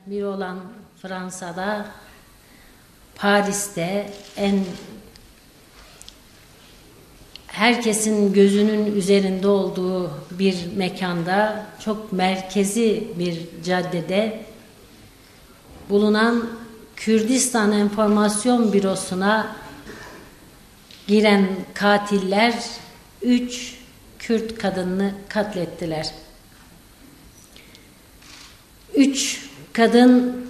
biri olan Fransa'da, Paris'te herkesin gözünün üzerinde olduğu bir mekanda, çok merkezi bir caddede bulunan Kürdistan Enformasyon Bürosu'na giren katiller 3 Kürt kadınını katlettiler. 3 kadın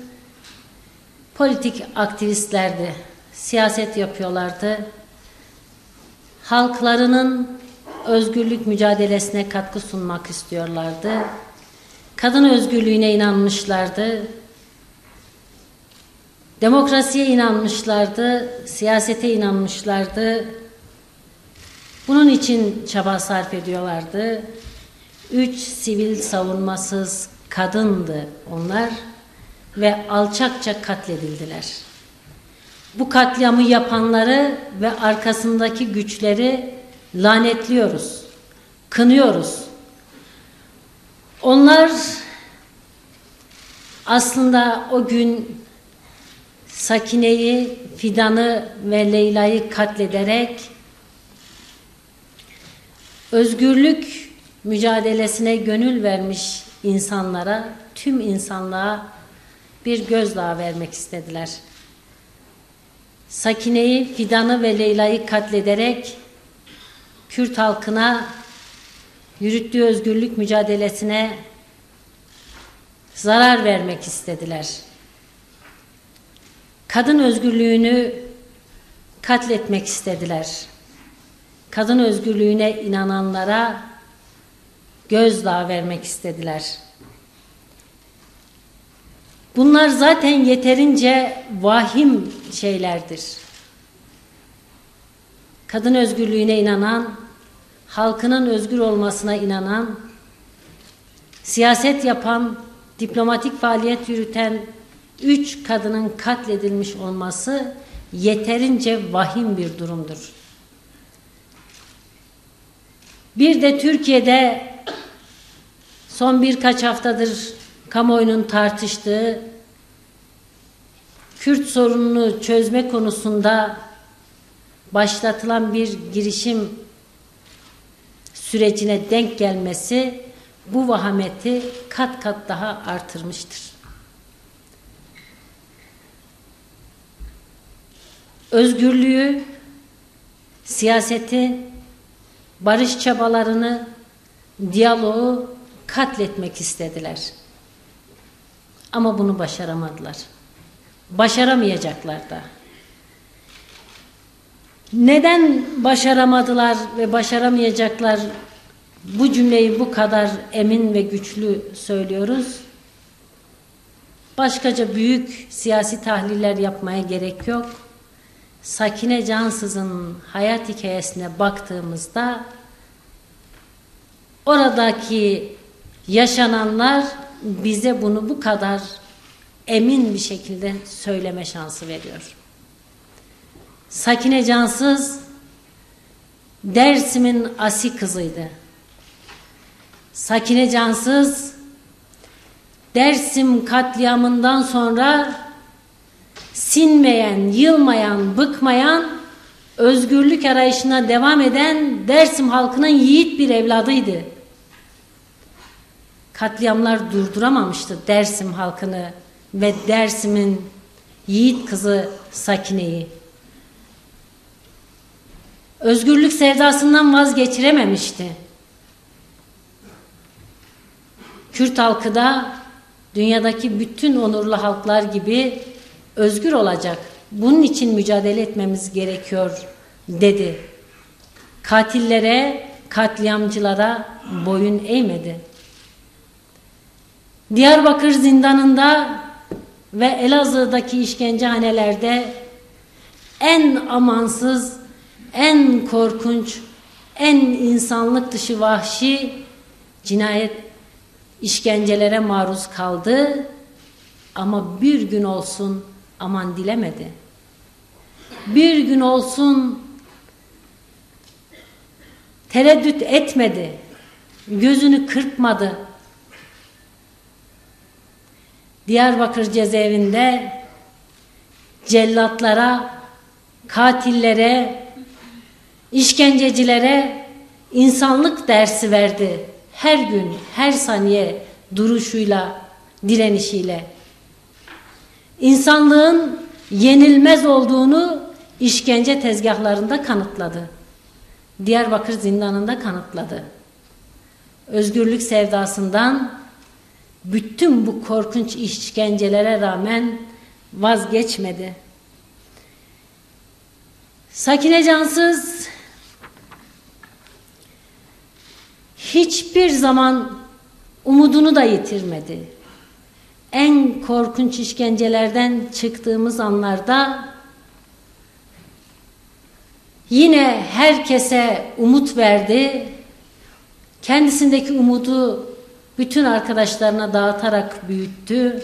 politik aktivistlerdi, siyaset yapıyorlardı. Halklarının özgürlük mücadelesine katkı sunmak istiyorlardı. Kadın özgürlüğüne inanmışlardı. Demokrasiye inanmışlardı, siyasete inanmışlardı. Bunun için çaba sarf ediyorlardı. 3 sivil savunmasız kadındı onlar ve alçakça katledildiler. Bu katliamı yapanları ve arkasındaki güçleri lanetliyoruz, kınıyoruz. Onlar aslında o gün Sakine'yi, Fidan'ı ve Leyla'yı katlederek özgürlük mücadelesine gönül vermiş insanlara, tüm insanlığa bir gözdağı vermek istediler. Sakine'yi, Fidan'ı ve Leyla'yı katlederek Kürt halkına yürüttüğü özgürlük mücadelesine zarar vermek istediler. Kadın özgürlüğünü katletmek istediler. Kadın özgürlüğüne inananlara gözdağı vermek istediler. Bunlar zaten yeterince vahim şeylerdir. Kadın özgürlüğüne inanan, halkının özgür olmasına inanan, siyaset yapan, diplomatik faaliyet yürüten 3 kadının katledilmiş olması yeterince vahim bir durumdur. Bir de Türkiye'de son birkaç haftadır kamuoyunun tartıştığı Kürt sorununu çözme konusunda başlatılan bir girişim sürecine denk gelmesi bu vahameti kat kat daha artırmıştır. Özgürlüğü, siyaseti, barış çabalarını, diyaloğu katletmek istediler. Ama bunu başaramadılar. Başaramayacaklar da. Neden başaramadılar ve başaramayacaklar? Bu cümleyi bu kadar emin ve güçlü söylüyoruz. Başkaca büyük siyasi tahliller yapmaya gerek yok. Sakine Cansız'ın hayat hikayesine baktığımızda oradaki yaşananlar bize bunu bu kadar emin bir şekilde söyleme şansı veriyor. Sakine Cansız Dersim'in asi kızıydı. Sakine Cansız Dersim katliamından sonra sinmeyen, yılmayan, bıkmayan, özgürlük arayışına devam eden Dersim halkının yiğit bir evladıydı. Katliamlar durduramamıştı Dersim halkını ve Dersim'in yiğit kızı Sakine'yi. Özgürlük sevdasından vazgeçirememişti. Kürt halkı da dünyadaki bütün onurlu halklar gibi özgür olacak. Bunun için mücadele etmemiz gerekiyor dedi. Katillere, katliamcılara boyun eğmedi. Diyarbakır zindanında ve Elazığ'daki işkencehanelerde en amansız, en korkunç, en insanlık dışı vahşi cinayet, işkencelere maruz kaldı ama bir gün olsun aman dilemedi. Bir gün olsun tereddüt etmedi. Gözünü kırpmadı. Diyarbakır cezaevinde cellatlara, katillere, işkencecilere insanlık dersi verdi. Her gün, her saniye duruşuyla, direnişiyle. İnsanlığın yenilmez olduğunu işkence tezgahlarında kanıtladı. Diyarbakır zindanında kanıtladı. Özgürlük sevdasından bütün bu korkunç işkencelere rağmen vazgeçmedi. Sakine Cansız hiçbir zaman umudunu da yitirmedi. En korkunç işkencelerden çıktığımız anlarda yine herkese umut verdi. Kendisindeki umudu bütün arkadaşlarına dağıtarak büyüttü.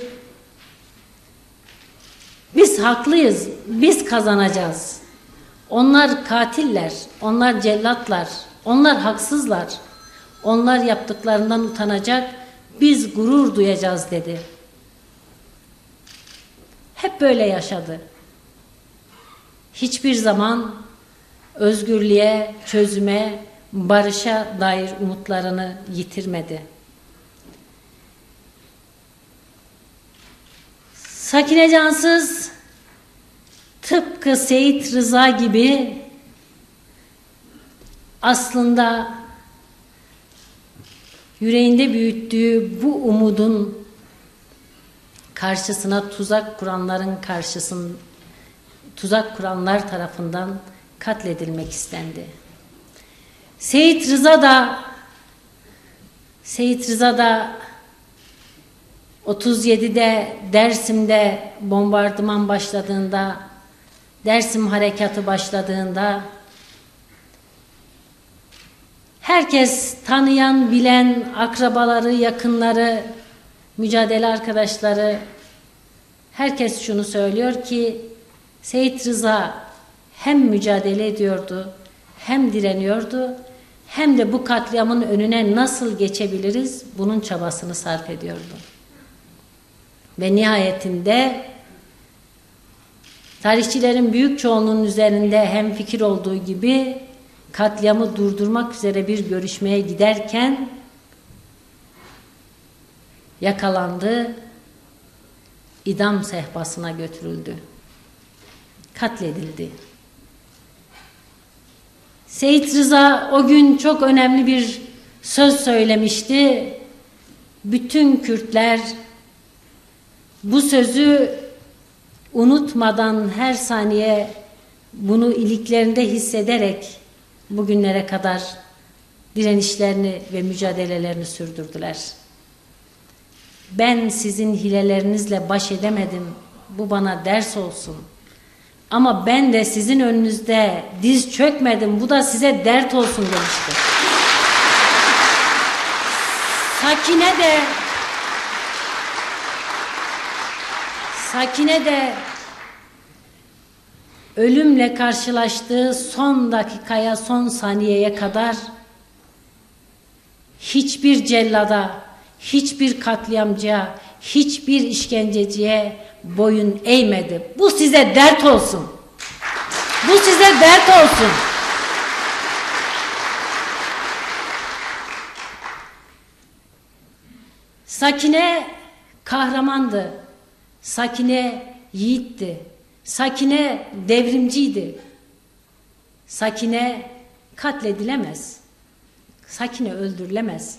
Biz haklıyız, biz kazanacağız. Onlar katiller, onlar cellatlar, onlar haksızlar. Onlar yaptıklarından utanacak, biz gurur duyacağız dedi. Hep böyle yaşadı. Hiçbir zaman özgürlüğe, çözüme, barışa dair umutlarını yitirmedi. Sakine Cansız tıpkı Seyit Rıza gibi aslında yüreğinde büyüttüğü bu umudun karşısına tuzak kuranlar tarafından katledilmek istendi. Seyit Rıza da 37'de Dersim'de bombardıman başladığında, Dersim harekatı başladığında herkes tanıyan, bilen, akrabaları, yakınları, mücadele arkadaşları herkes şunu söylüyor ki Seyit Rıza hem mücadele ediyordu, hem direniyordu, hem de bu katliamın önüne nasıl geçebiliriz bunun çabasını sarf ediyordu. Ve nihayetinde tarihçilerin büyük çoğunluğunun üzerinde hemfikir olduğu gibi katliamı durdurmak üzere bir görüşmeye giderken yakalandı, idam sehpasına götürüldü, katledildi. Seyit Rıza o gün çok önemli bir söz söylemişti. Bütün Kürtler bu sözü unutmadan her saniye bunu iliklerinde hissederek bugünlere kadar direnişlerini ve mücadelelerini sürdürdüler. Ben sizin hilelerinizle baş edemedim, bu bana ders olsun. Ama ben de sizin önünüzde diz çökmedim, bu da size dert olsun demişti. Sakine de ölümle karşılaştığı son dakikaya, son saniyeye kadar hiçbir cellada, hiçbir katliamcıya, hiçbir işkenceciye boyun eğmedi. Bu size dert olsun. Bu size dert olsun. Sakine kahramandı. Sakine yiğitti. Sakine devrimciydi. Sakine katledilemez. Sakine öldürülemez.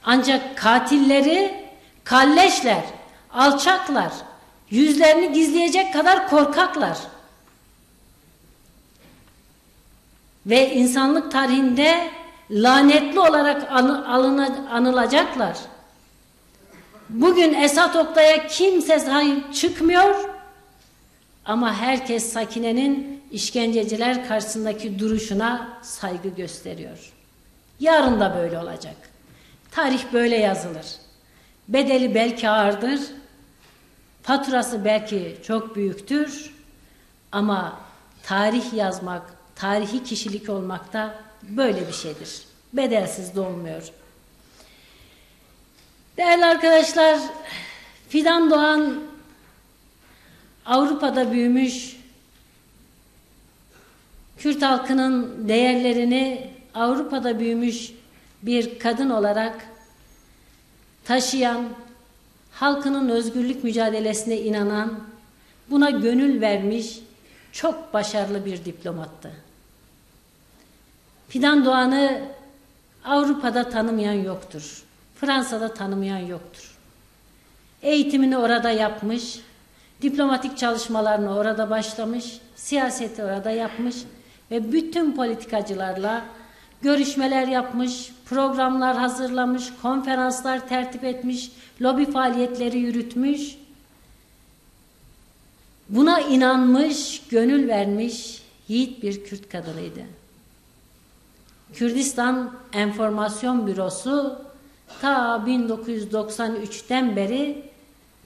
Ancak katilleri kalleşler, alçaklar, yüzlerini gizleyecek kadar korkaklar. Ve insanlık tarihinde lanetli olarak anılacaklar. Bugün Esat Oktay'a kimse sahip çıkmıyor ama herkes Sakine'nin işkenceciler karşısındaki duruşuna saygı gösteriyor. Yarın da böyle olacak. Tarih böyle yazılır. Bedeli belki ağırdır, faturası belki çok büyüktür ama tarih yazmak, tarihi kişilik olmak da böyle bir şeydir. Bedelsiz de olmuyor. Değerli arkadaşlar, Fidan Doğan Avrupa'da büyümüş, Kürt halkının değerlerini Avrupa'da büyümüş bir kadın olarak taşıyan, halkının özgürlük mücadelesine inanan, buna gönül vermiş çok başarılı bir diplomattı. Fidan Doğan'ı Avrupa'da tanımayan yoktur. Fransa'da tanımayan yoktur. Eğitimini orada yapmış, diplomatik çalışmalarını orada başlamış, siyaseti orada yapmış ve bütün politikacılarla görüşmeler yapmış, programlar hazırlamış, konferanslar tertip etmiş, lobi faaliyetleri yürütmüş. Buna inanmış, gönül vermiş yiğit bir Kürt kadınıydı. Kürdistan Enformasyon Bürosu ta 1993'ten beri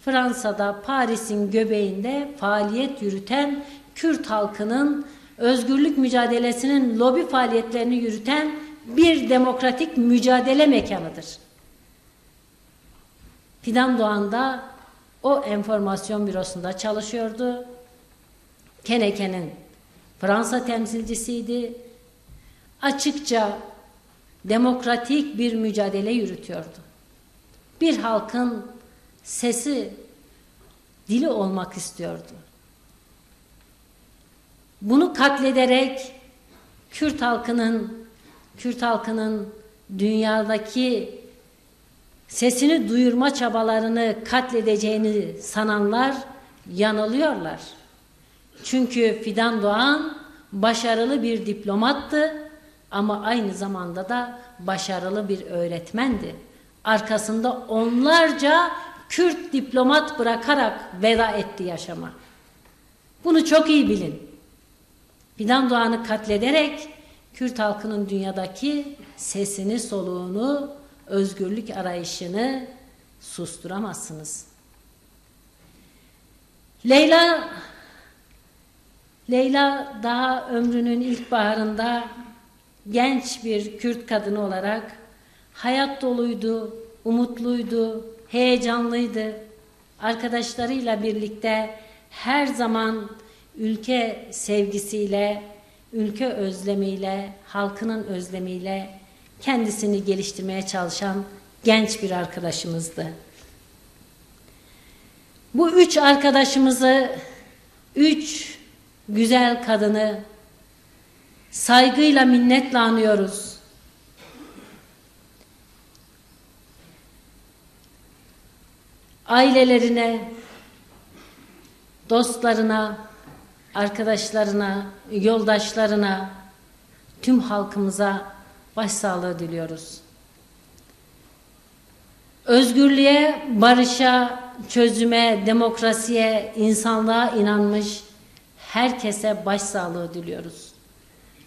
Fransa'da, Paris'in göbeğinde faaliyet yürüten, Kürt halkının özgürlük mücadelesinin lobi faaliyetlerini yürüten bir demokratik mücadele mekanıdır. Fidan Doğan da o enformasyon bürosunda çalışıyordu. Keneke'nin Fransa temsilcisiydi. Açıkça demokratik bir mücadele yürütüyordu. Bir halkın sesi, dili olmak istiyordu. Bunu katlederek Kürt halkının dünyadaki sesini duyurma çabalarını katledeceğini sananlar yanılıyorlar. Çünkü Fidan Doğan başarılı bir diplomattı ama aynı zamanda da başarılı bir öğretmendi. Arkasında onlarca Kürt diplomat bırakarak veda etti yaşama. Bunu çok iyi bilin. Fidan Doğan'ı katlederek Kürt halkının dünyadaki sesini, soluğunu, özgürlük arayışını susturamazsınız. Leyla daha ömrünün ilkbaharında genç bir Kürt kadını olarak hayat doluydu, umutluydu, heyecanlıydı. Arkadaşlarıyla birlikte her zaman ülke sevgisiyle, ülke özlemiyle, halkının özlemiyle kendisini geliştirmeye çalışan genç bir arkadaşımızdı. Bu üç arkadaşımızı, üç güzel kadını saygıyla, minnetle anıyoruz. Ailelerine, dostlarına, arkadaşlarına, yoldaşlarına, tüm halkımıza başsağlığı diliyoruz. Özgürlüğe, barışa, çözüme, demokrasiye, insanlığa inanmış herkese başsağlığı diliyoruz.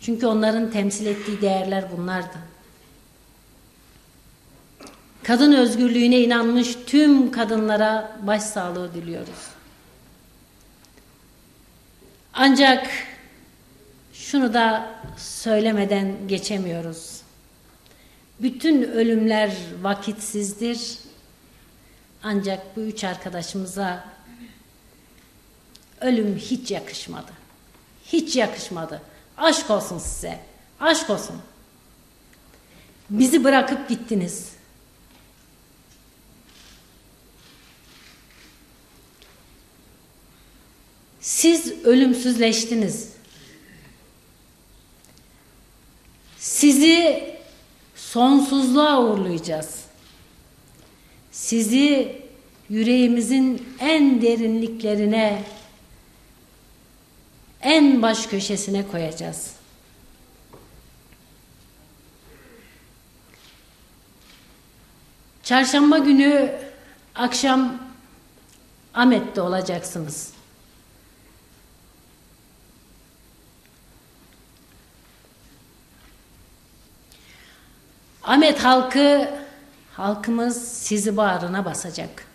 Çünkü onların temsil ettiği değerler bunlardı. Kadın özgürlüğüne inanmış tüm kadınlara başsağlığı diliyoruz. Ancak şunu da söylemeden geçemiyoruz. Bütün ölümler vakitsizdir. Ancak bu üç arkadaşımıza ölüm hiç yakışmadı. Hiç yakışmadı. Aşk olsun size. Aşk olsun. Bizi bırakıp gittiniz. Siz ölümsüzleştiniz. Sizi sonsuzluğa uğurlayacağız. Sizi yüreğimizin en derinliklerine, en baş köşesine koyacağız. Çarşamba günü akşam Ahmet'te olacaksınız. Ahmet halkımız sizi bağrına basacak.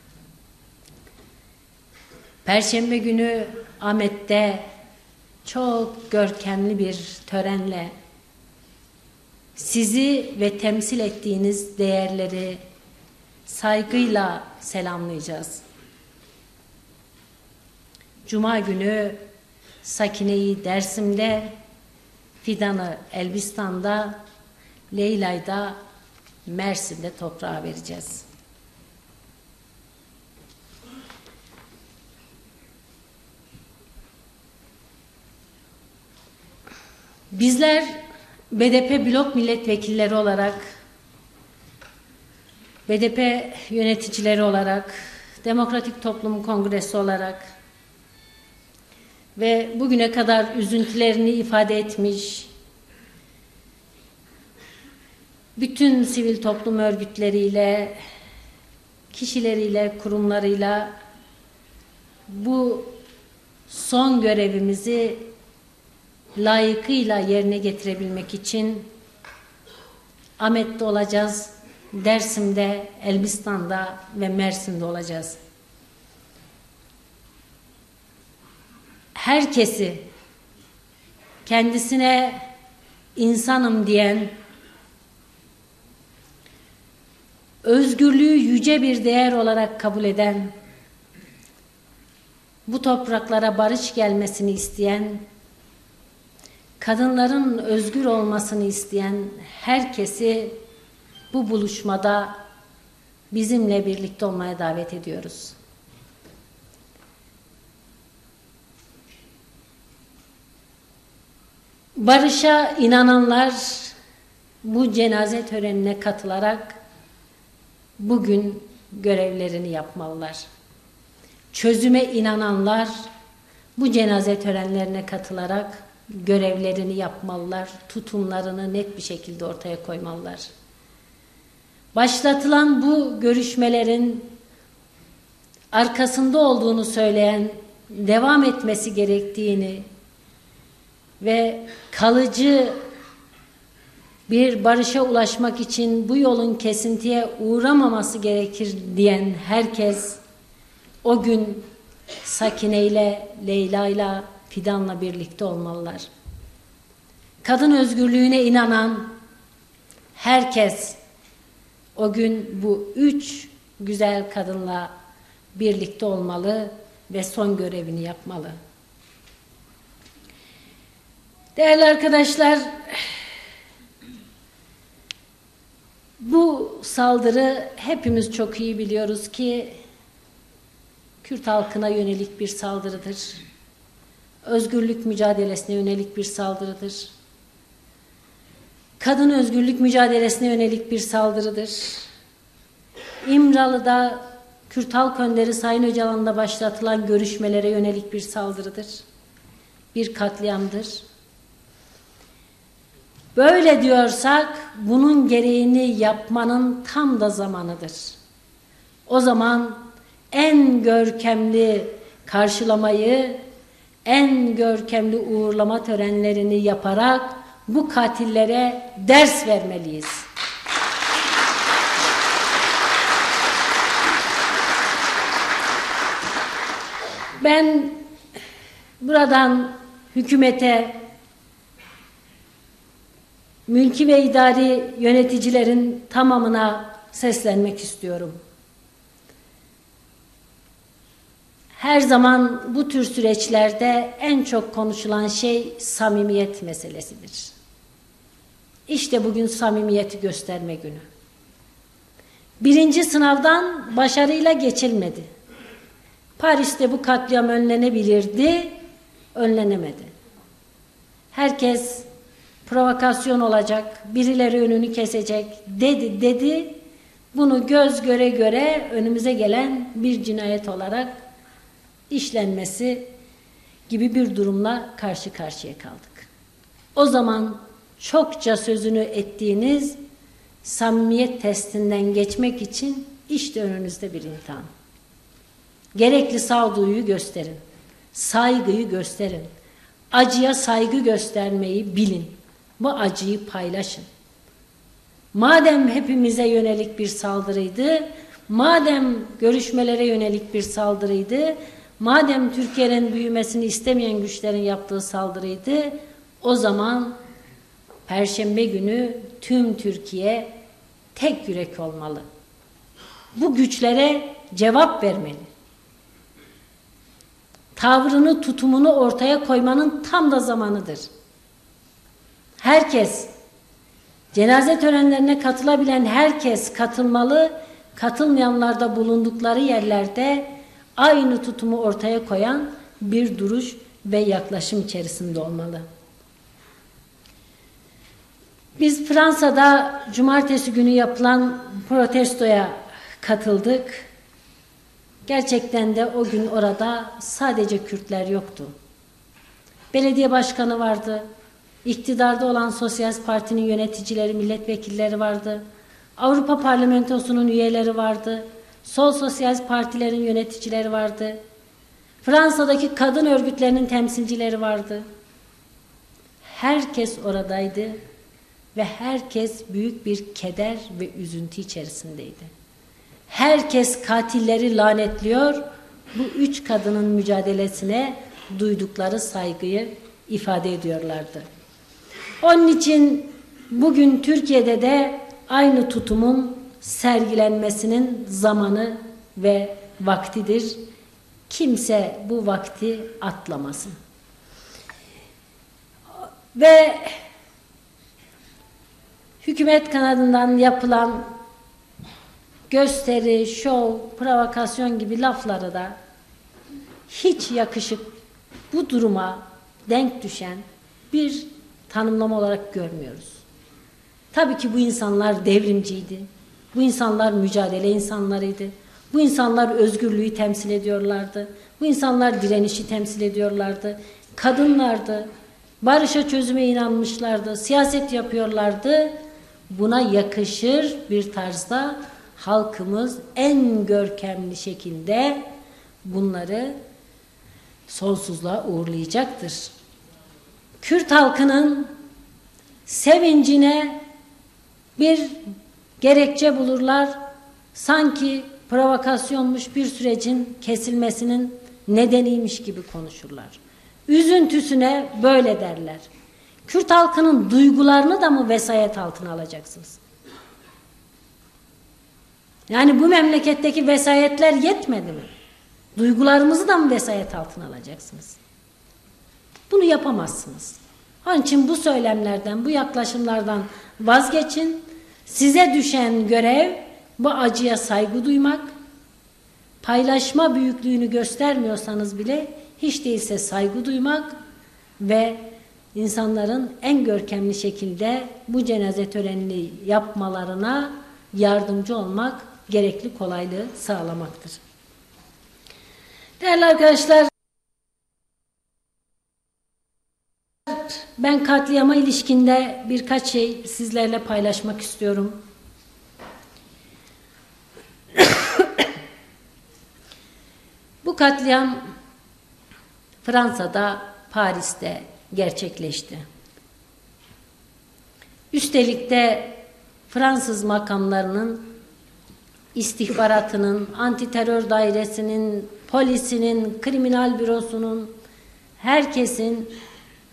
Perşembe günü Ahmet'te çok görkemli bir törenle sizi ve temsil ettiğiniz değerleri saygıyla selamlayacağız. Cuma günü Sakine'yi Dersim'de, Fidan'ı Elbistan'da, Leyla'yı da Mersin'de toprağa vereceğiz. Bizler BDP blok milletvekilleri olarak, BDP yöneticileri olarak, Demokratik Toplum Kongresi olarak ve bugüne kadar üzüntülerini ifade etmiş bütün sivil toplum örgütleriyle, kişileriyle, kurumlarıyla bu son görevimizi layıkıyla yerine getirebilmek için Ahmet'te olacağız, Dersim'de, Elbistan'da ve Mersin'de olacağız. Herkesi kendisine insanım diyen, özgürlüğü yüce bir değer olarak kabul eden, bu topraklara barış gelmesini isteyen, kadınların özgür olmasını isteyen herkesi bu buluşmada bizimle birlikte olmaya davet ediyoruz. Barışa inananlar bu cenaze törenine katılarak bugün görevlerini yapmalılar. Çözüme inananlar bu cenaze törenlerine katılarak görevlerini yapmalılar, tutumlarını net bir şekilde ortaya koymalılar. Başlatılan bu görüşmelerin arkasında olduğunu söyleyen, devam etmesi gerektiğini ve kalıcı bir barışa ulaşmak için bu yolun kesintiye uğramaması gerekir diyen herkes o gün Sakine ile, Leyla ile, Fidan'la birlikte olmalılar. Kadın özgürlüğüne inanan herkes o gün bu 3 güzel kadınla birlikte olmalı ve son görevini yapmalı. Değerli arkadaşlar, bu saldırı hepimiz çok iyi biliyoruz ki Kürt halkına yönelik bir saldırıdır. Özgürlük mücadelesine yönelik bir saldırıdır. Kadın özgürlük mücadelesine yönelik bir saldırıdır. İmralı'da Kürt Halk Önderi Sayın Öcalan'da başlatılan görüşmelere yönelik bir saldırıdır. Bir katliamdır. Böyle diyorsak bunun gereğini yapmanın tam da zamanıdır. O zaman en görkemli karşılamayı, en görkemli uğurlama törenlerini yaparak bu katillere ders vermeliyiz. Ben buradan hükümete, mülki ve idari yöneticilerin tamamına seslenmek istiyorum. Her zaman bu tür süreçlerde en çok konuşulan şey samimiyet meselesidir. İşte bugün samimiyeti gösterme günü. Birinci sınavdan başarıyla geçilmedi. Paris'te bu katliam önlenebilirdi, önlenemedi. Herkes provokasyon olacak, birileri önünü kesecek dedi. Bunu göz göre göre önümüze gelen bir cinayet olarak işlenmesi gibi bir durumla karşı karşıya kaldık. O zaman çokça sözünü ettiğiniz samimiyet testinden geçmek için işte önünüzde bir imtihan. Gerekli sağduyuyu gösterin, saygıyı gösterin, acıya saygı göstermeyi bilin, bu acıyı paylaşın. Madem hepimize yönelik bir saldırıydı, madem görüşmelere yönelik bir saldırıydı, madem Türkiye'nin büyümesini istemeyen güçlerin yaptığı saldırıydı, o zaman Perşembe günü tüm Türkiye tek yürek olmalı. Bu güçlere cevap vermeli. tavrını, tutumunu ortaya koymanın tam da zamanıdır. Herkes, cenaze törenlerine katılabilen herkes katılmalı, katılmayanlar da bulundukları yerlerde aynı tutumu ortaya koyan bir duruş ve yaklaşım içerisinde olmalı. Biz Fransa'da cumartesi günü yapılan protestoya katıldık. Gerçekten de o gün orada sadece Kürtler yoktu. Belediye başkanı vardı. İktidarda olan Sosyalist Parti'nin yöneticileri, milletvekilleri vardı. Avrupa Parlamentosu'nun üyeleri vardı. Sol Sosyalist Partilerin yöneticileri vardı. Fransa'daki kadın örgütlerinin temsilcileri vardı. Herkes oradaydı ve herkes büyük bir keder ve üzüntü içerisindeydi. Herkes katilleri lanetliyor, bu üç kadının mücadelesine duydukları saygıyı ifade ediyorlardı. Onun için bugün Türkiye'de de aynı tutumun sergilenmesinin zamanı ve vaktidir. Kimse bu vakti atlamasın. Ve hükümet kanadından yapılan gösteri, şov, provokasyon gibi lafları da hiç yakışık bu duruma denk düşen bir tanımlama olarak görmüyoruz. Tabii ki bu insanlar devrimciydi. Bu insanlar mücadele insanlarıydı. Bu insanlar özgürlüğü temsil ediyorlardı. Bu insanlar direnişi temsil ediyorlardı. Kadınlardı. Barışa, çözüme inanmışlardı. Siyaset yapıyorlardı. Buna yakışır bir tarzda halkımız en görkemli şekilde bunları sonsuzluğa uğurlayacaktır. Kürt halkının sevincine bir gerekçe bulurlar. Sanki provokasyonmuş bir sürecin kesilmesinin nedeniymiş gibi konuşurlar. Üzüntüsüne böyle derler. Kürt halkının duygularını da mı vesayet altına alacaksınız? Yani bu memleketteki vesayetler yetmedi mi? Duygularımızı da mı vesayet altına alacaksınız? Bunu yapamazsınız. Onun için bu söylemlerden, bu yaklaşımlardan vazgeçin. Size düşen görev bu acıya saygı duymak, paylaşma büyüklüğünü göstermiyorsanız bile hiç değilse saygı duymak ve insanların en görkemli şekilde bu cenaze törenini yapmalarına yardımcı olmak, gerekli kolaylığı sağlamaktır. Değerli arkadaşlar, ben katliama ilişkinde birkaç şey sizlerle paylaşmak istiyorum. Bu katliam Fransa'da, Paris'te gerçekleşti. Üstelik de Fransız makamlarının, istihbaratının, antiterör dairesinin, polisinin, kriminal bürosunun, herkesin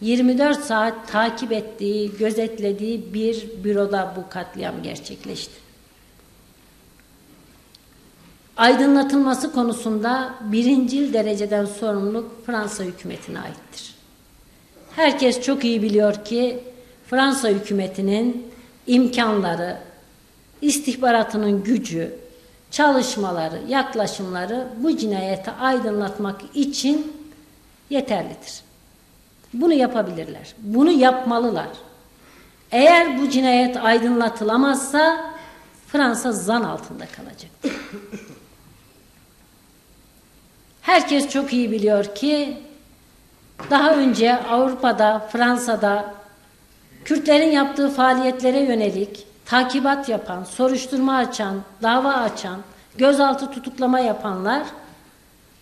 24 saat takip ettiği, gözetlediği bir büroda bu katliam gerçekleşti. Aydınlatılması konusunda birincil dereceden sorumluluk Fransa hükümetine aittir. Herkes çok iyi biliyor ki Fransa hükümetinin imkanları, istihbaratının gücü, çalışmaları, yaklaşımları bu cinayeti aydınlatmak için yeterlidir. Bunu yapabilirler. Bunu yapmalılar. Eğer bu cinayet aydınlatılamazsa Fransa zan altında kalacak. Herkes çok iyi biliyor ki daha önce Avrupa'da, Fransa'da Kürtlerin yaptığı faaliyetlere yönelik takibat yapan, soruşturma açan, dava açan, gözaltı tutuklama yapanlar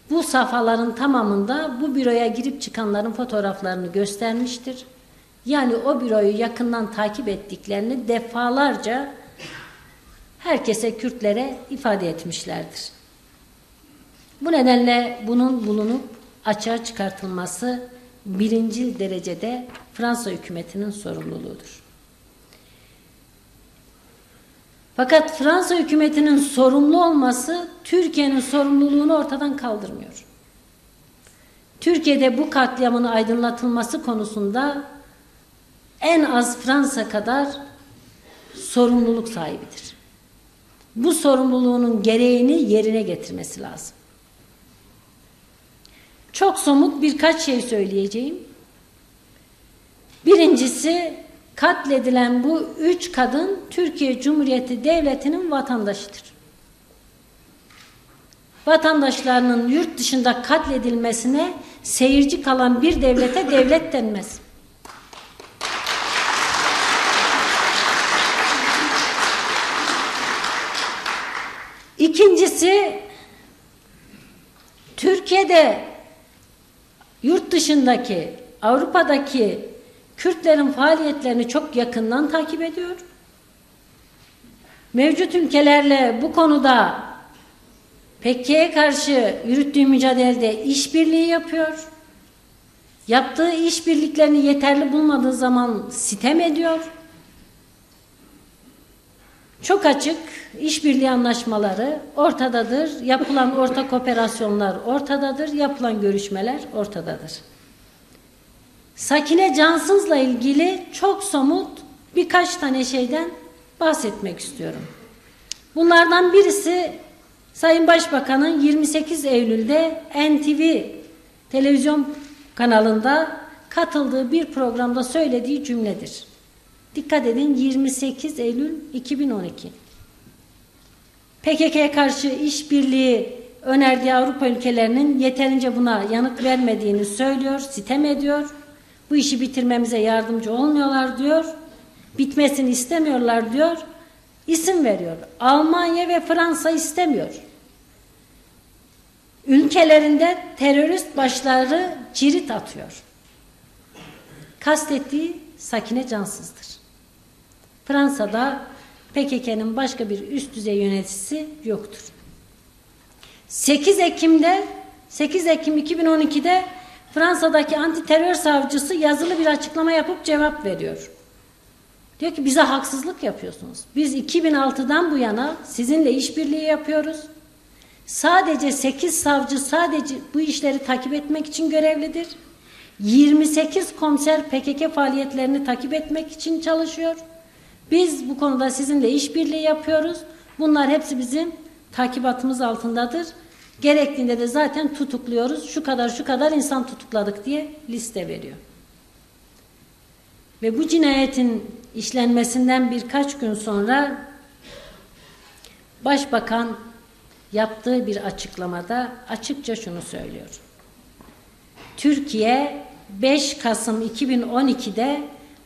bu safhaların tamamında bu büroya girip çıkanların fotoğraflarını göstermiştir. Yani o büroyu yakından takip ettiklerini defalarca herkese, Kürtlere ifade etmişlerdir. Bu nedenle bunun bulunup açığa çıkartılması birincil derecede Fransa hükümetinin sorumluluğudur. Fakat Fransa hükümetinin sorumlu olması Türkiye'nin sorumluluğunu ortadan kaldırmıyor. Türkiye'de bu katliamın aydınlatılması konusunda en az Fransa kadar sorumluluk sahibidir. Bu sorumluluğunun gereğini yerine getirmesi lazım. Çok somut birkaç şey söyleyeceğim. Birincisi, katledilen bu 3 kadın Türkiye Cumhuriyeti Devleti'nin vatandaşıdır. Vatandaşlarının yurt dışında katledilmesine seyirci kalan bir devlete devlet denmez. İkincisi, Türkiye'de yurt dışındaki, Avrupa'daki Kürtlerin faaliyetlerini çok yakından takip ediyor. Mevcut ülkelerle bu konuda PKK'ya karşı yürüttüğü mücadelede işbirliği yapıyor. Yaptığı işbirliklerini yeterli bulmadığı zaman sitem ediyor. Çok açık işbirliği anlaşmaları ortadadır. Yapılan ortak operasyonlar ortadadır. Yapılan görüşmeler ortadadır. Sakine Cansız'la ilgili çok somut birkaç tane şeyden bahsetmek istiyorum. Bunlardan birisi Sayın Başbakan'ın 28 Eylül'de NTV televizyon kanalında katıldığı bir programda söylediği cümledir. Dikkat edin, 28 Eylül 2012. PKK'ya karşı işbirliği önerdiği Avrupa ülkelerinin yeterince buna yanıt vermediğini söylüyor, sitem ediyor. Bu işi bitirmemize yardımcı olmuyorlar diyor. Bitmesini istemiyorlar diyor. İsim veriyor. Almanya ve Fransa istemiyor. Ülkelerinde terörist başları cirit atıyor. Kastettiği Sakine Cansız'dır. Fransa'da PKK'nın başka bir üst düzey yöneticisi yoktur. 8 Ekim 2012'de Fransa'daki anti terör savcısı yazılı bir açıklama yapıp cevap veriyor. Diyor ki bize haksızlık yapıyorsunuz. Biz 2006'dan bu yana sizinle işbirliği yapıyoruz. Sadece 8 savcı sadece bu işleri takip etmek için görevlidir. 28 komiser PKK faaliyetlerini takip etmek için çalışıyor. Biz bu konuda sizinle işbirliği yapıyoruz. Bunlar hepsi bizim takibatımız altındadır. Gerektiğinde de zaten tutukluyoruz. Şu kadar insan tutukladık diye liste veriyor. Ve bu cinayetin işlenmesinden birkaç gün sonra Başbakan yaptığı bir açıklamada açıkça şunu söylüyor. Türkiye 5 Kasım 2012'de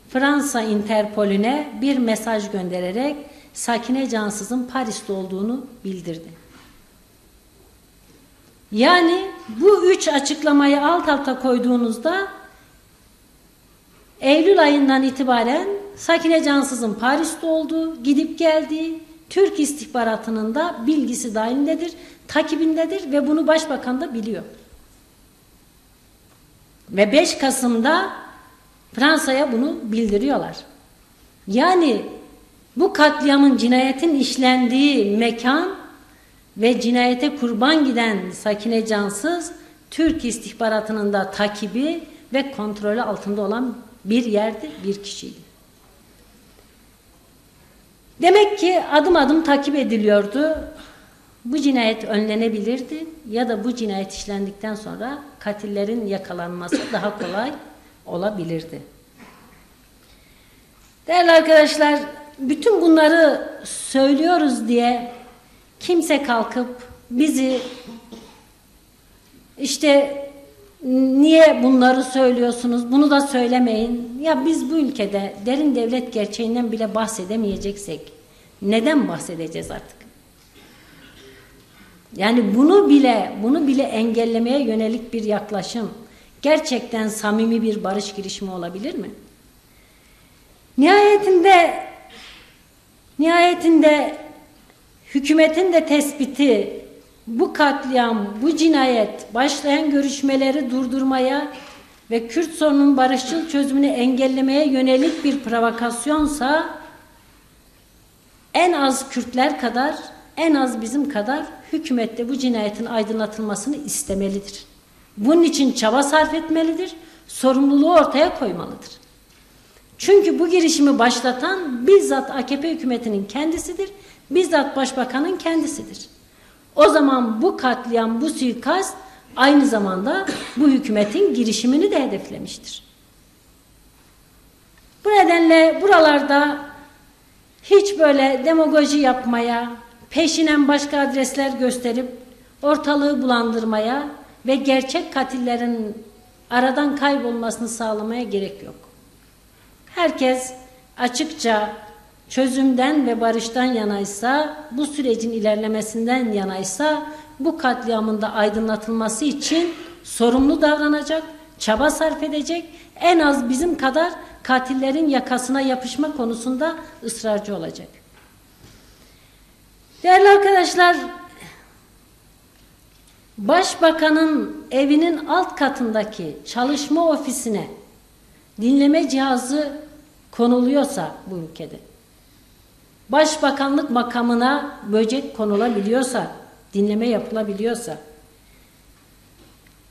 Fransa Interpol'üne bir mesaj göndererek Sakine Cansız'ın Paris'te olduğunu bildirdi. Yani bu 3 açıklamayı alt alta koyduğunuzda Eylül ayından itibaren Sakine Cansız'ın Paris'te olduğu, gidip geldiği, Türk istihbaratının da bilgisi dahilindedir, takibindedir ve bunu Başbakan da biliyor. Ve 5 Kasım'da Fransa'ya bunu bildiriyorlar. Yani bu katliamın, cinayetin işlendiği mekan ve cinayete kurban giden Sakine Cansız, Türk istihbaratının da takibi ve kontrolü altında olan bir yerdi, bir kişiydi. Demek ki adım adım takip ediliyordu. Bu cinayet önlenebilirdi ya da bu cinayet işlendikten sonra katillerin yakalanması daha kolay olabilirdi. Değerli arkadaşlar, bütün bunları söylüyoruz diye kimse kalkıp bizi işte niye bunları söylüyorsunuz, bunu da söylemeyin. Ya biz bu ülkede derin devlet gerçeğinden bile bahsedemeyeceksek neden bahsedeceğiz artık? Yani bunu bile engellemeye yönelik bir yaklaşım gerçekten samimi bir barış girişimi olabilir mi? Nihayetinde hükümetin de tespiti bu katliam, bu cinayet başlayan görüşmeleri durdurmaya ve Kürt sorunun barışçıl çözümünü engellemeye yönelik bir provokasyonsa en az Kürtler kadar, en az bizim kadar hükümet de bu cinayetin aydınlatılmasını istemelidir. Bunun için çaba sarf etmelidir, sorumluluğu ortaya koymalıdır. Çünkü bu girişimi başlatan bizzat AKP hükümetinin kendisidir, bizzat başbakanın kendisidir. O zaman bu katliam, bu suikast aynı zamanda bu hükümetin girişimini de hedeflemiştir. Bu nedenle buralarda hiç böyle demagoji yapmaya, peşinen başka adresler gösterip ortalığı bulandırmaya ve gerçek katillerin aradan kaybolmasını sağlamaya gerek yok. Herkes açıkça çözümden ve barıştan yanaysa, bu sürecin ilerlemesinden yanaysa, bu katliamın da aydınlatılması için sorumlu davranacak, çaba sarf edecek, en az bizim kadar katillerin yakasına yapışma konusunda ısrarcı olacak. Değerli arkadaşlar, Başbakanın evinin alt katındaki çalışma ofisine dinleme cihazı konuluyorsa bu ülkede, Başbakanlık makamına böcek konulabiliyorsa, dinleme yapılabiliyorsa,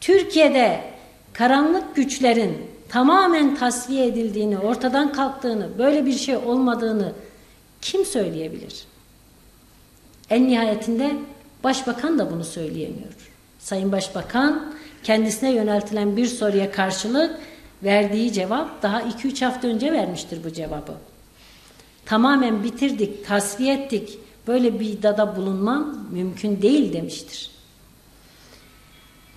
Türkiye'de karanlık güçlerin tamamen tasfiye edildiğini, ortadan kalktığını, böyle bir şey olmadığını kim söyleyebilir? En nihayetinde Başbakan da bunu söyleyemiyor. Sayın Başbakan kendisine yöneltilen bir soruya karşılık verdiği cevap daha 2-3 hafta önce vermiştir bu cevabı. Tamamen bitirdik, tasfiye ettik, böyle bir iddiada bulunmam mümkün değil demiştir.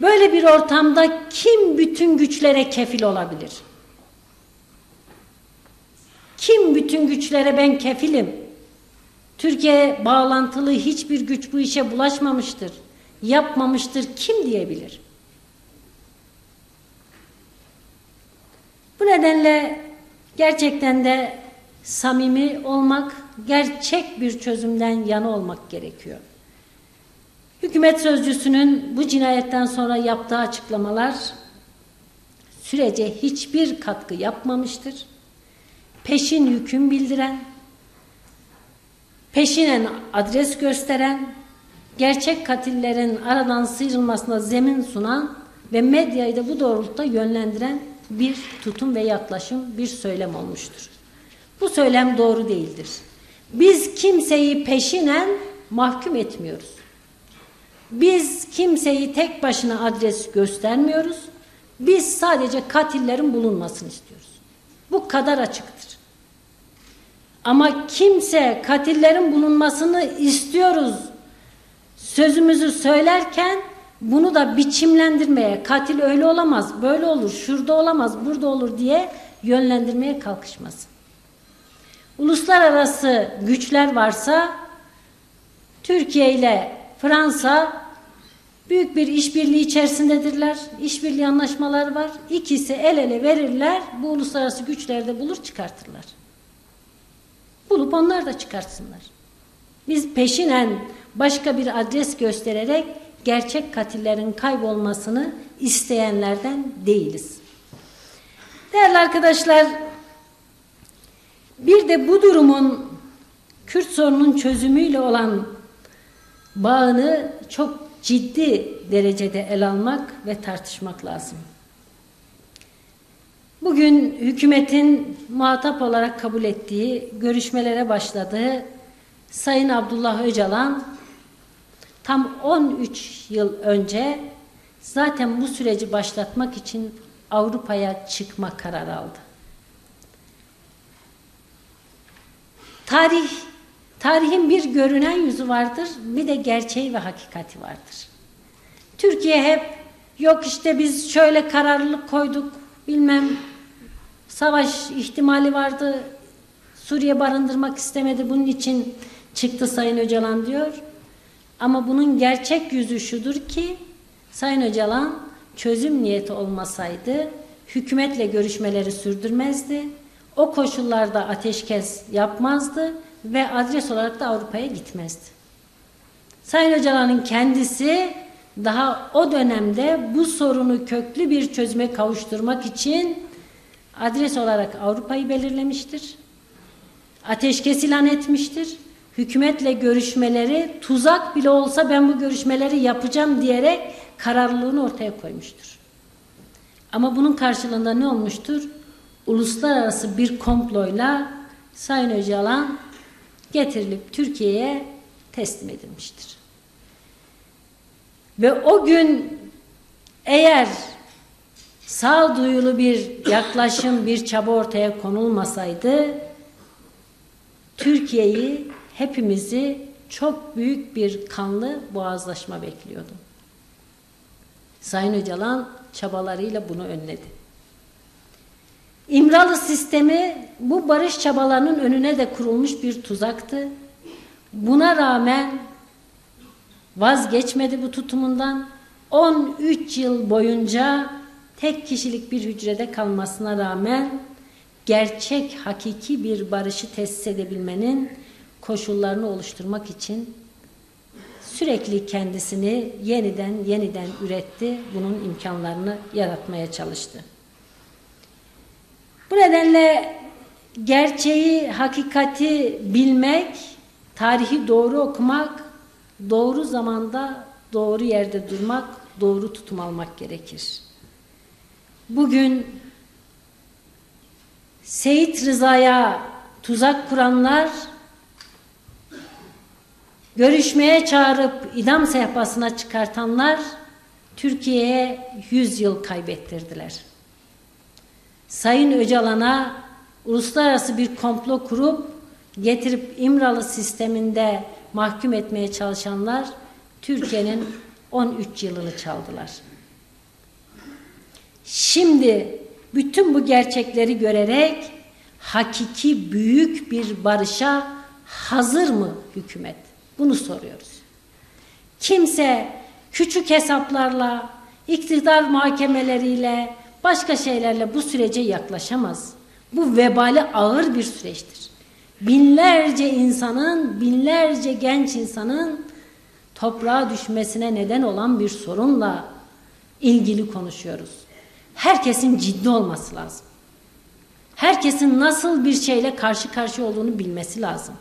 Böyle bir ortamda kim bütün güçlere kefil olabilir? Kim bütün güçlere ben kefilim? Türkiye bağlantılı hiçbir güç bu işe bulaşmamıştır, yapmamıştır kim diyebilir? Bu nedenle gerçekten de samimi olmak, gerçek bir çözümden yana olmak gerekiyor. Hükümet sözcüsünün bu cinayetten sonra yaptığı açıklamalar sürece hiçbir katkı yapmamıştır. Peşin hüküm bildiren, peşinen adres gösteren, gerçek katillerin aradan sıyrılmasına zemin sunan ve medyayı da bu doğrultuda yönlendiren bir tutum ve yaklaşım, bir söylem olmuştur. Bu söylem doğru değildir. Biz kimseyi peşinen mahkum etmiyoruz. Biz kimseyi tek başına adres göstermiyoruz. Biz sadece katillerin bulunmasını istiyoruz. Bu kadar açıktır. Ama kimse katillerin bulunmasını istiyoruz sözümüzü söylerken bunu da biçimlendirmeye, katil öyle olamaz, böyle olur, şurada olamaz, burada olur diye yönlendirmeye kalkışmasın. Uluslararası güçler varsa Türkiye ile Fransa büyük bir işbirliği içerisindedirler. İşbirliği anlaşmaları var. İkisi el ele verirler. Bu uluslararası güçleri de bulur çıkartırlar. Bulup onlar da çıkartsınlar. Biz peşinen başka bir adres göstererek gerçek katillerin kaybolmasını isteyenlerden değiliz. Değerli arkadaşlar, bir de bu durumun Kürt sorunun çözümüyle olan bağını çok ciddi derecede ele almak ve tartışmak lazım. Bugün hükümetin muhatap olarak kabul ettiği, görüşmelere başladığı Sayın Abdullah Öcalan tam 13 yıl önce zaten bu süreci başlatmak için Avrupa'ya çıkma kararı aldı. Tarihin bir görünen yüzü vardır, bir de gerçeği ve hakikati vardır. Türkiye hep yok işte biz şöyle kararlılık koyduk, bilmem savaş ihtimali vardı, Suriye barındırmak istemedi, bunun için çıktı Sayın Öcalan diyor. Ama bunun gerçek yüzü şudur ki Sayın Öcalan çözüm niyeti olmasaydı hükümetle görüşmeleri sürdürmezdi. O koşullarda ateşkes yapmazdı ve adres olarak da Avrupa'ya gitmezdi. Sayın Öcalan'ın kendisi daha o dönemde bu sorunu köklü bir çözüme kavuşturmak için adres olarak Avrupa'yı belirlemiştir. Ateşkes ilan etmiştir. Hükümetle görüşmeleri tuzak bile olsa ben bu görüşmeleri yapacağım diyerek kararlılığını ortaya koymuştur. Ama bunun karşılığında ne olmuştur? Uluslararası bir komployla Sayın Öcalan getirilip Türkiye'ye teslim edilmiştir. Ve o gün eğer sağduyulu bir yaklaşım, bir çaba ortaya konulmasaydı, Türkiye'yi, hepimizi çok büyük bir kanlı boğazlaşma bekliyordu. Sayın Öcalan çabalarıyla bunu önledi. İmralı sistemi bu barış çabalarının önüne de kurulmuş bir tuzaktı. Buna rağmen vazgeçmedi bu tutumundan. 13 yıl boyunca tek kişilik bir hücrede kalmasına rağmen gerçek, hakiki bir barışı tesis edebilmenin koşullarını oluşturmak için sürekli kendisini yeniden üretti. Bunun imkanlarını yaratmaya çalıştı. Bu nedenle gerçeği, hakikati bilmek, tarihi doğru okumak, doğru zamanda, doğru yerde durmak, doğru tutum almak gerekir. Bugün Seyit Rıza'ya tuzak kuranlar, görüşmeye çağırıp idam sehpasına çıkartanlar Türkiye'ye 100 yıl kaybettirdiler. Sayın Öcalan'a uluslararası bir komplo kurup getirip İmralı sisteminde mahkum etmeye çalışanlar Türkiye'nin 13 yılını çaldılar. Şimdi bütün bu gerçekleri görerek hakiki büyük bir barışa hazır mı hükümet? Bunu soruyoruz. Kimse küçük hesaplarla, iktidar mahkemeleriyle, başka şeylerle bu sürece yaklaşamaz. Bu vebali ağır bir süreçtir. Binlerce insanın, binlerce genç insanın toprağa düşmesine neden olan bir sorunla ilgili konuşuyoruz. Herkesin ciddi olması lazım. Herkesin nasıl bir şeyle karşı karşıya olduğunu bilmesi lazım.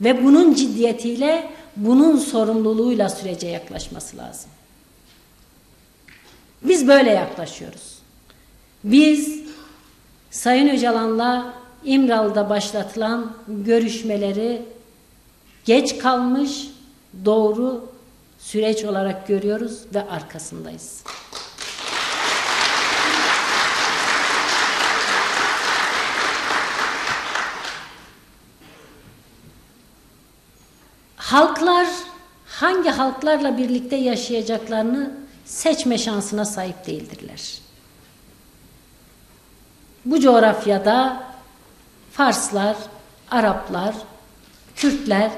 Ve bunun ciddiyetiyle, bunun sorumluluğuyla sürece yaklaşması lazım. Biz böyle yaklaşıyoruz. Biz Sayın Öcalan'la İmralı'da başlatılan görüşmeleri geç kalmış, doğru süreç olarak görüyoruz ve arkasındayız. Halklar hangi halklarla birlikte yaşayacaklarını seçme şansına sahip değildirler. Bu coğrafyada Farslar, Araplar, Kürtler,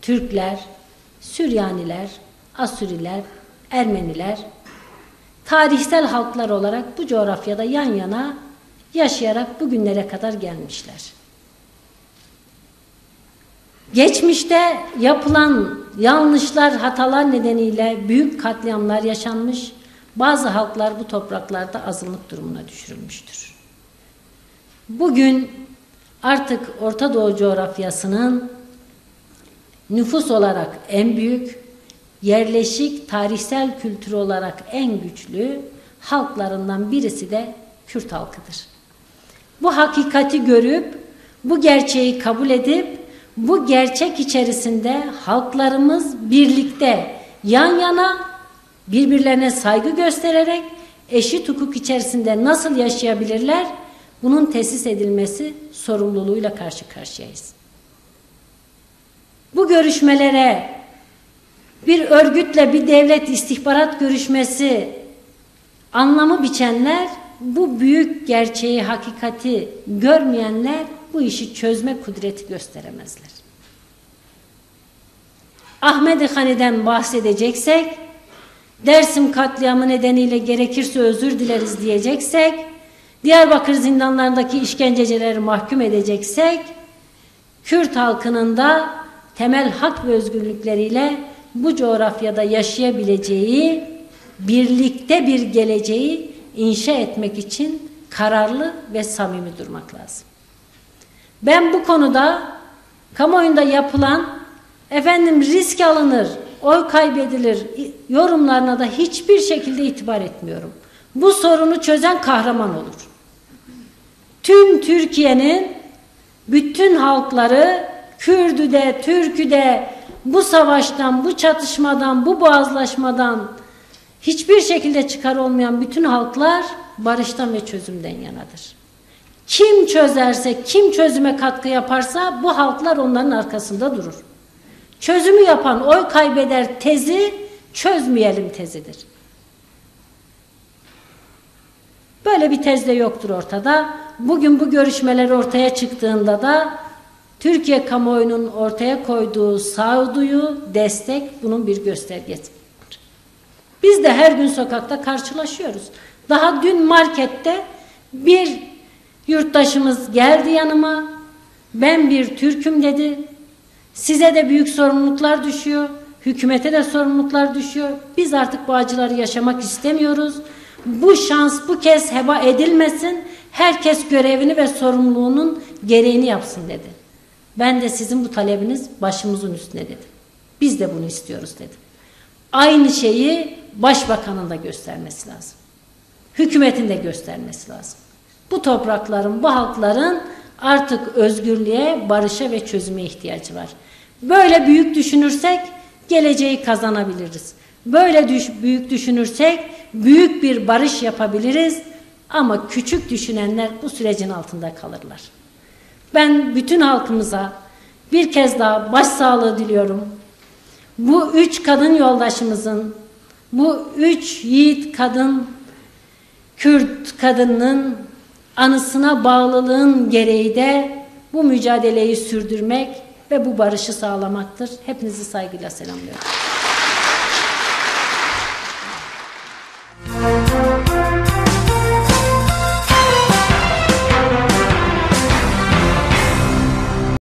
Türkler, Süryaniler, Asuriler, Ermeniler, tarihsel halklar olarak bu coğrafyada yan yana yaşayarak bugünlere kadar gelmişler. Geçmişte yapılan yanlışlar, hatalar nedeniyle büyük katliamlar yaşanmış, bazı halklar bu topraklarda azınlık durumuna düşürülmüştür. Bugün artık Orta Doğu coğrafyasının nüfus olarak en büyük, yerleşik, tarihsel kültür olarak en güçlü halklarından birisi de Kürt halkıdır. Bu hakikati görüp, bu gerçeği kabul edip, bu gerçek içerisinde halklarımız birlikte, yan yana, birbirlerine saygı göstererek eşit hukuk içerisinde nasıl yaşayabilirler? Bunun tesis edilmesi sorumluluğuyla karşı karşıyayız. Bu görüşmelere bir örgütle bir devlet istihbarat görüşmesi anlamı biçenler, bu büyük gerçeği, hakikati görmeyenler bu işi çözme kudreti gösteremezler. Ahmet-i Hani'den bahsedeceksek, Dersim katliamı nedeniyle gerekirse özür dileriz diyeceksek, Diyarbakır zindanlarındaki işkencecileri mahkum edeceksek, Kürt halkının da temel hak ve özgürlükleriyle bu coğrafyada yaşayabileceği, birlikte bir geleceği inşa etmek için kararlı ve samimi durmak lazım. Ben bu konuda kamuoyunda yapılan risk alınır, oy kaybedilir yorumlarına da hiçbir şekilde itibar etmiyorum. bu sorunu çözen kahraman olur. Tüm Türkiye'nin bütün halkları, Kürdü de, Türk'ü de bu savaştan, bu çatışmadan, bu boğazlaşmadan hiçbir şekilde çıkar olmayan bütün halklar barıştan ve çözümden yanadır. Kim çözerse, kim çözüme katkı yaparsa bu halklar onların arkasında durur. Çözümü yapan oy kaybeder tezi, çözmeyelim tezidir. Böyle bir tez de yoktur ortada. Bugün bu görüşmeler ortaya çıktığında da Türkiye kamuoyunun ortaya koyduğu sağduyu, destek bunun bir göstergesi. Biz de her gün sokakta karşılaşıyoruz. Daha dün markette bir yurttaşımız geldi yanıma. Ben bir Türk'üm dedi. Size de büyük sorumluluklar düşüyor. Hükümete de sorumluluklar düşüyor. Biz artık bu acıları yaşamak istemiyoruz. Bu şans bu kez heba edilmesin. Herkes görevini ve sorumluluğunun gereğini yapsın dedi. Ben de sizin bu talebiniz başımızın üstüne dedim. Biz de bunu istiyoruz dedim. Aynı şeyi başbakanın da göstermesi lazım. Hükümetin de göstermesi lazım. Bu toprakların, bu halkların artık özgürlüğe, barışa ve çözüme ihtiyacı var. Böyle büyük düşünürsek geleceği kazanabiliriz. Böyle büyük düşünürsek büyük bir barış yapabiliriz. Ama küçük düşünenler bu sürecin altında kalırlar. Ben bütün halkımıza bir kez daha başsağlığı diliyorum. Bu 3 kadın yoldaşımızın, bu 3 yiğit kadın, Kürt kadının anısına bağlılığın gereği de bu mücadeleyi sürdürmek ve bu barışı sağlamaktır. Hepinizi saygıyla selamlıyorum.